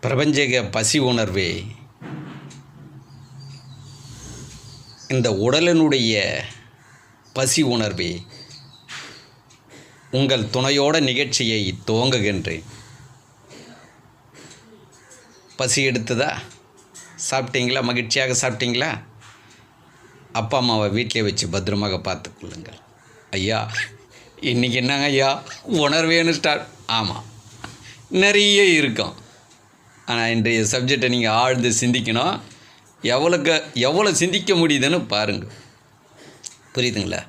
பிரபஞ்சக பசி உணர்வே இந்த உடலினுடைய பசி உணர்வே உங்கள் துணையோட நிகழ்ச்சியை துவங்குகின்றேன். பசி எடுத்ததா? சாப்பிட்டீங்களா? மகிழ்ச்சியாக சாப்பிட்டீங்களா? அப்பா அம்மாவை வீட்டிலே வச்சு பத்திரமாக பார்த்துக்கொள்ளுங்கள். ஐயா, இன்றைக்கி என்னங்க ஐயா உணர்வேன்னு ஸ்டார்ட்? ஆமாம், நிறைய இருக்கும். ஆனால் இன்றைய சப்ஜெக்டை நீங்கள் ஆழ்ந்து சிந்திக்கணும். எவ்வளோ சிந்திக்க முடியுதுன்னு பாருங்கள். புரியுதுங்களா?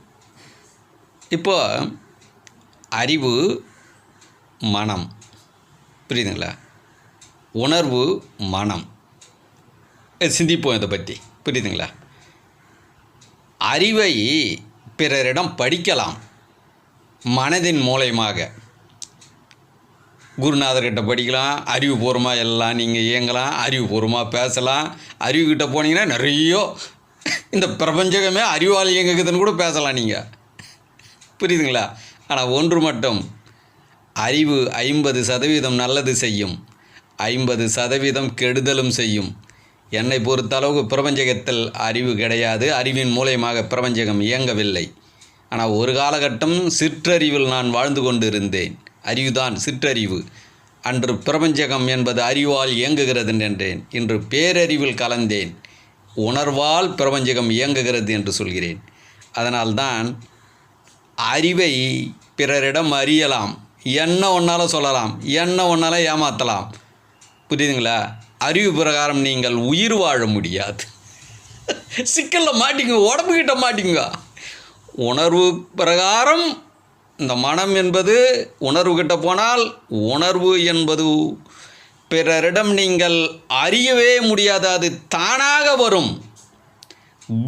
இப்போது அறிவு, மனம், புரியுதுங்களா? உணர்வு, மனம், சிந்திப்போம் இதை பற்றி. புரியுதுங்களா? அறிவை பிறரிடம் படிக்கலாம் மனதின் மூலயமாக. குருநாதர்கிட்ட படிக்கலாம், அறிவுபூர்வமாக எல்லாம் நீங்கள் இயங்கலாம், அறிவுபூர்வமாக பேசலாம். அறிவுக்கிட்ட போனீங்கன்னா நிறைய இந்த பிரபஞ்சகமே அறிவால் இயங்குதுன்னு கூட பேசலாம் நீங்கள். புரியுதுங்களா? ஆனால் ஒன்று மட்டும், அறிவு 50% நல்லது செய்யும், 50% கெடுதலும் செய்யும். என்னை பொறுத்தளவுக்கு பிரபஞ்சகத்தில் அறிவு கிடையாது. அறிவின் மூலயமாக பிரபஞ்சகம் இயங்கவில்லை. ஆனால் ஒரு காலகட்டம் சிற்றறிவில் நான் வாழ்ந்து கொண்டு இருந்தேன். அறிவுதான் சிற்றறிவு. அன்று பிரபஞ்சகம் என்பது அறிவால் இயங்குகிறது என்றேன். இன்று பேரறிவில் கலந்தேன். உணர்வால் பிரபஞ்சகம் இயங்குகிறது என்று சொல்கிறேன். அதனால்தான் அறிவை பிறரிடம் அறியலாம், என்ன ஒன்றாலும் சொல்லலாம், என்ன ஒன்றாலும் ஏமாற்றலாம். புரியுதுங்களா? அறிவு பிரகாரம் நீங்கள் உயிர் வாழ முடியாது. சிக்கலில் மாட்டிங்க, உடம்புக்கிட்ட மாட்டிங்க. உணர்வு பிரகாரம் இந்த மனம் என்பது உணர்வுகிட்ட போனால், உணர்வு என்பது பிறரிடம் நீங்கள் அறியவே முடியாது, அது தானாக வரும்.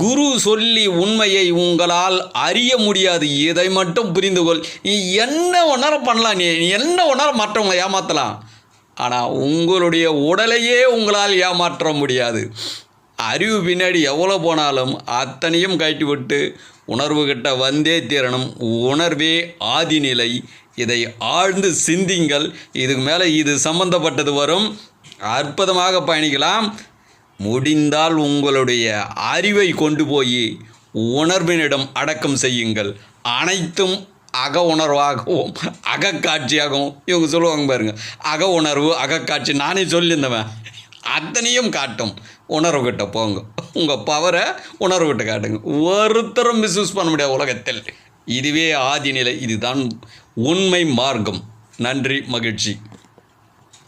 குரு சொல்லி உண்மையை உங்களால் அறிய முடியாது. இதை மட்டும் புரிந்து கொள். நீ என்ன உணர பண்ணலாம், நீ என்ன உணர மற்றவங்களை ஏமாற்றலாம். ஆனால் உங்களுடைய உடலையே உங்களால் ஏமாற்ற முடியாது. அறிவு பின்னாடி எவ்வளோ போனாலும் அத்தனையும் கட்டி விட்டு உணர்வுகிட்ட வந்தே தீரணும். உணர்வே ஆதிநிலை. இதை ஆழ்ந்து சிந்திங்கள். இதுக்கு மேலே இது சம்பந்தப்பட்டது வரும். அற்புதமாக பயணிக்கலாம். முடிந்தால் உங்களுடைய அறிவை கொண்டு போய் உணர்வினிடம் அடக்கம் செய்யுங்கள். அனைத்தும் அக உணர்வாகவும் அகக்காட்சியாகவும் இவங்க சொல்லுவாங்க பாருங்கள். அக உணர்வு, அகக்காட்சி. நானே சொல்லியிருந்தவன் அத்தனையும் காட்டும். உணர்வுகிட்ட போங்க, உங்கள் பவரை உணர்வுகிட்ட காட்டுங்க. ஒருத்தரும் மிஸ்யூஸ் பண்ண முடியாது உலகத்தில். இதுவே ஆதிநிலை. இதுதான் உண்மை மார்க்கம். நன்றி, மகிழ்ச்சி.